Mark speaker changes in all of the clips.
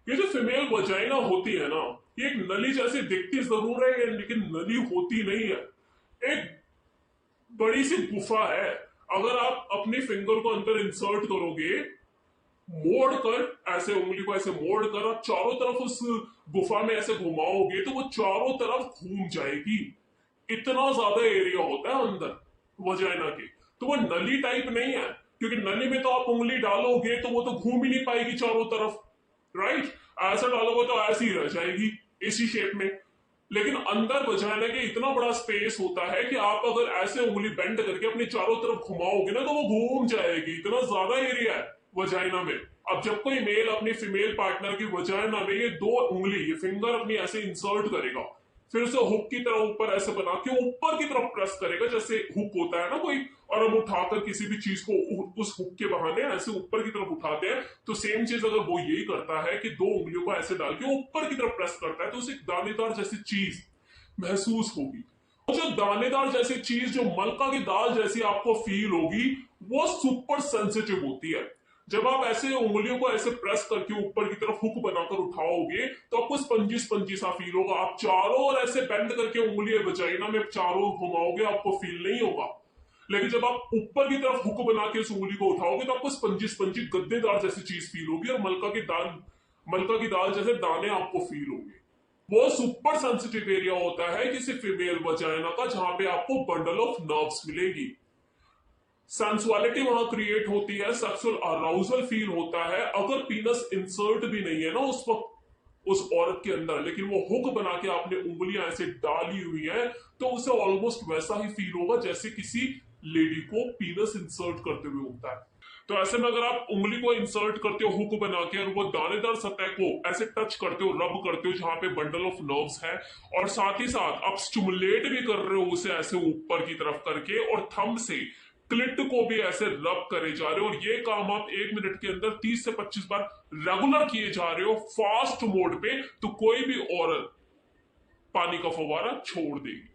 Speaker 1: ये जो female vagina होती है ना, ये एक नली जैसी दिखती जरूर है लेकिन नली होती नहीं है। एक बड़ी सी गुफा है। अगर आप अपनी फिंगर को अंदर इंसर्ट करोगे, मोड़ कर, ऐसे उंगली को ऐसे मोड़ कर आप चारों तरफ उस गुफा में ऐसे घुमाओगे तो वो चारों तरफ घूम जाएगी। इतना ज्यादा एरिया होता है अंदर वजाइना के। तो वो नली टाइप नहीं है, क्योंकि नली में तो आप उंगली डालोगे तो वो तो घूम ही नहीं पाएगी चारों तरफ, राइट। ऐसा डालोगे तो ऐसी ही रह जाएगी, इसी शेप में। लेकिन अंदर वजाइना के इतना बड़ा स्पेस होता है कि आप अगर ऐसे उंगली बेंड करके अपने चारों तरफ घुमाओगे ना तो वो घूम जाएगी। इतना ज्यादा एरिया है वजाइना में। अब जब कोई मेल अपनी फीमेल पार्टनर की वजाइना में ये दो उंगली, ये फिंगर अपनी ऐसे इंसर्ट करेगा, फिर उसे हुक की तरह ऊपर ऐसे बना के ऊपर की तरफ प्रेस करेगा, जैसे हुक होता है ना कोई, और हम उठाकर किसी भी चीज को उस हुक के बहाने ऐसे ऊपर की तरफ उठाते हैं, तो सेम चीज अगर वो यही करता है कि दो उंगलियों को ऐसे डाल के ऊपर की तरफ प्रेस करता है, तो उसे दानेदार जैसी चीज महसूस होगी। जो दानेदार जैसी चीज, जो मलका की दाल जैसी आपको फील होगी, वो सुपर सेंसिटिव होती है। जब आप ऐसे उंगलियों को ऐसे प्रेस करके ऊपर की तरफ हुक बनाकर उठाओगे तो आपको स्पंजी स्पंजी सा फील होगा। आप चारों ओर ऐसे बेंड करके उंगलियां वजाइना में चारों घुमाओगे, आपको फील नहीं होगा। लेकिन जब आप ऊपर की तरफ हुक बना के उस उंगली को उठाओगे तो आपको स्पंजी स्पंजी गद्देदार जैसी चीज फील होगी, और मलका की दाल जैसे दाने आपको फील होंगे। वो सुपर सेंसिटिव एरिया होता है किसी फीमेल वजाइना का, जहां पे आपको बंडल ऑफ नर्व्स मिलेगी। सेंसुअलिटी वहां क्रिएट होती है, सेक्सुअल अराउजल फील होता है। अगर पीनस इंसर्ट भी नहीं है ना उस वक्त उस औरत के अंदर, लेकिन वो हुक बना के आपने उंगलियां ऐसे डाली हुई है, तो उसे ऑलमोस्ट वैसा ही फील होगा जैसे किसी लेडी को पीनस इंसर्ट करते हुए होता है। तो ऐसे में अगर आप उंगली को इंसर्ट करते हो हुक बना के, और वो दानेदार सतह को ऐसे टच करते हो, रब करते हो जहां पे बंडल ऑफ नर्व्स है, और साथ ही साथ आप स्टिमुलेट भी कर रहे हो उसे ऐसे ऊपर की तरफ करके, और थंब से क्लिट को भी ऐसे रब करे जा रहे हो, और ये काम आप 1 मिनट के अंदर 30 से 25 बार रेगुलर किए जा रहे हो फास्ट मोड पे, तो कोई भी औरत पानी का फव्वारा छोड़ देगी।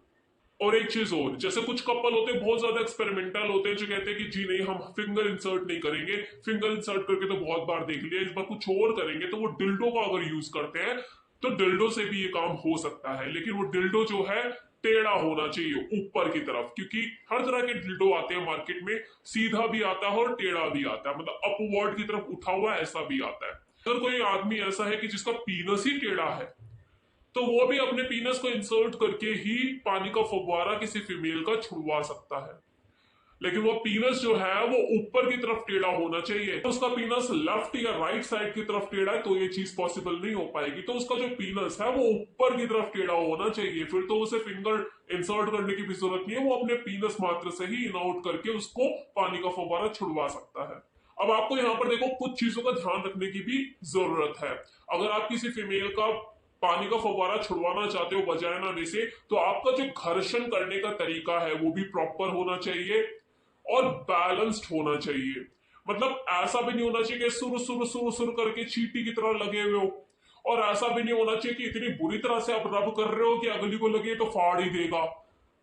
Speaker 1: और एक चीज और, जैसे कुछ कपल होते हैं बहुत ज्यादा एक्सपेरिमेंटल होते हैं, जो कहते हैं कि जी नहीं हम फिंगर इंसर्ट नहीं करेंगे, फिंगर इंसर्ट करके तो बहुत बार देख लिया, इस बार कुछ और करेंगे, तो वो डिल्डो का अगर यूज करते हैं तो डिल्डो से भी ये काम हो सकता है। लेकिन वो डिल्डो जो है टेढ़ा होना चाहिए ऊपर की तरफ, क्योंकि हर तरह के डिल्डो आते हैं मार्केट में, सीधा भी आता है और टेढ़ा भी आता है, मतलब अपवर्ड की तरफ उठा हुआ ऐसा भी आता है। अगर कोई आदमी ऐसा है कि जिसका पीनस ही टेढ़ा है, तो वो भी अपने पीनस को इंसर्ट करके ही पानी का फव्वारा किसी फीमेल का छुड़वा सकता है। लेकिन वो पीनस जो है वो ऊपर की तरफ टेढ़ा होना चाहिए। तो उसका पीनस लेफ्ट या राइट साइड की तरफ टेढ़ा है तो ये चीज पॉसिबल नहीं हो पाएगी। तो उसका जो पीनस है वो ऊपर की तरफ टेढ़ा होना चाहिए, फिर तो उसे फिंगर इंसर्ट करने की भी जरूरत नहीं है, वो अपने पीनस मात्र से ही इन आउट करके उसको पानी का फव्वारा छुड़वा सकता है। अब आपको यहाँ पर देखो कुछ चीजों का ध्यान रखने की भी जरूरत है। अगर आप किसी फीमेल का पानी का फव्वारा छुड़वाना चाहते हो वजाइना में से, तो आपका जो घर्षण करने का तरीका है वो भी प्रॉपर होना चाहिए और बैलेंस्ड होना चाहिए। मतलब ऐसा भी नहीं होना चाहिए कि सुर सुर सुर सुर करके चींटी की तरह लगे हुए हो, और ऐसा भी नहीं होना चाहिए कि इतनी बुरी तरह से आप रब कर रहे हो कि अगली को लगे तो फाड़ ही देगा।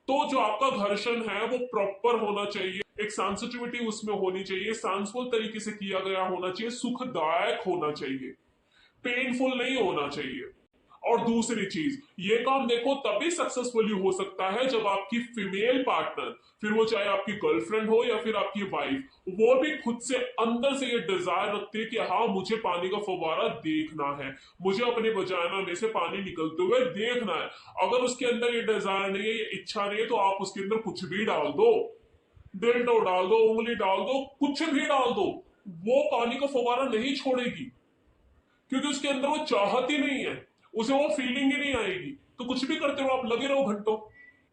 Speaker 1: तो जो आपका घर्षण है वो प्रॉपर होना चाहिए, एक सेंसिटिविटी उसमें होनी चाहिए, सेंसफुल तरीके से किया गया होना चाहिए, सुखदायक होना चाहिए, पेनफुल नहीं होना चाहिए। और दूसरी चीज, ये काम देखो तभी सक्सेसफुली हो सकता है जब आपकी फीमेल पार्टनर, फिर वो चाहे आपकी गर्लफ्रेंड हो या फिर आपकी वाइफ, वो भी खुद से अंदर से ये डिजायर रखती है कि हाँ मुझे पानी का फव्वारा देखना है, मुझे अपने वजाइना में से पानी निकलते हुए देखना है। अगर उसके अंदर ये डिजायर नहीं है, ये इच्छा नहीं है, तो आप उसके अंदर कुछ भी डाल दो, डिल्डो डाल दो, उंगली डाल दो, कुछ भी डाल दो, वो पानी का फव्वारा नहीं छोड़ेगी, क्योंकि उसके अंदर वो चाहत ही नहीं है, उसे वो फीलिंग ही नहीं आएगी। तो कुछ भी करते हो आप, लगे रहो घंटों।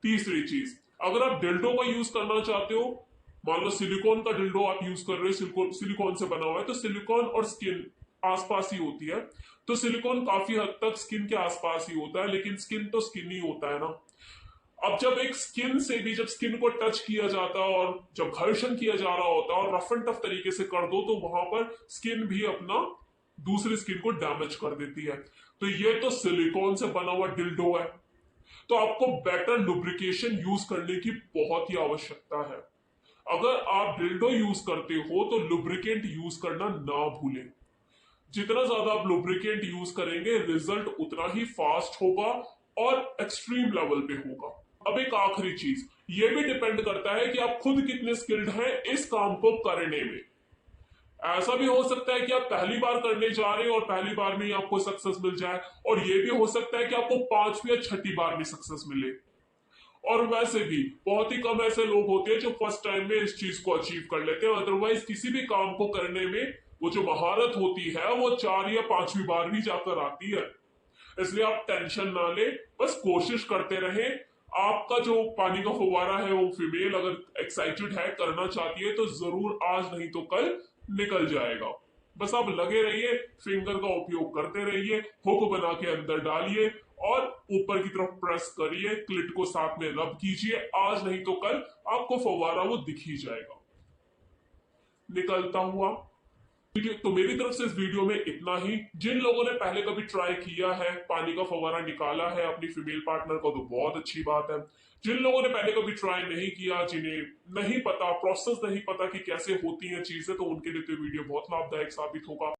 Speaker 1: तीसरी चीज, अगर आप डिल्डो का यूज करना चाहते हो, मान लो सिलिकॉन का डिल्डो आप यूज कर रहे हो, सिलिकॉन से बना हुआ है, तो सिलिकॉन और स्किन आसपास ही होती है, तो सिलिकॉन काफी हद तक स्किन के आसपास ही होता है, लेकिन स्किन तो स्किन ही होता है ना। अब जब एक स्किन से भी, जब स्किन को टच किया जाता है और जब घर्षण किया जा रहा होता है और रफ एंड टफ तरीके से कर दो, तो वहां पर स्किन भी अपना दूसरी स्किन को डैमेज कर देती है। तो ये तो सिलिकॉन से बना हुआ डिल्डो है, तो आपको बेटर लुब्रिकेशन यूज करने की बहुत ही आवश्यकता है। अगर आप डिल्डो यूज करते हो तो लुब्रिकेंट यूज करना ना भूलें। जितना ज्यादा आप लुब्रिकेंट यूज करेंगे रिजल्ट उतना ही फास्ट होगा और एक्सट्रीम लेवल पे होगा। अब एक आखिरी चीज, ये भी डिपेंड करता है कि आप खुद कितने स्किल्ड हैं इस काम को करने में। ऐसा भी हो सकता है कि आप पहली बार करने जा रहे हो और पहली बार में ही आपको सक्सेस मिल जाए, और ये भी हो सकता है कि आपको 5वीं या 6ठी बार में सक्सेस मिले। और वैसे भी बहुत ही कम ऐसे लोग होते हैं जो फर्स्ट टाइम में इस चीज को अचीव कर लेते हैं। अदरवाइज किसी भी काम को करने में वो जो महारत होती है वो 4 या 5वीं बार भी जाकर आती है। इसलिए आप टेंशन ना ले, बस कोशिश करते रहें। आपका जो पानी का फव्वारा है वो फीमेल अगर एक्साइटेड है, करना चाहती है, तो जरूर आज नहीं तो कल निकल जाएगा। बस आप लगे रहिए, फिंगर का उपयोग करते रहिए, हुक बना के अंदर डालिए और ऊपर की तरफ प्रेस करिए, क्लिट को साथ में रब कीजिए। आज नहीं तो कल आपको फव्वारा वो दिख ही जाएगा निकलता हुआ। तो मेरी तरफ से इस वीडियो में इतना ही। जिन लोगों ने पहले कभी ट्राई किया है, पानी का फव्वारा निकाला है अपनी फीमेल पार्टनर को, तो बहुत अच्छी बात है। जिन लोगों ने पहले कभी ट्राई नहीं किया, जिन्हें नहीं पता, प्रोसेस नहीं पता कि कैसे होती हैं चीजें, तो उनके लिए तो वीडियो बहुत लाभदायक साबित होगा।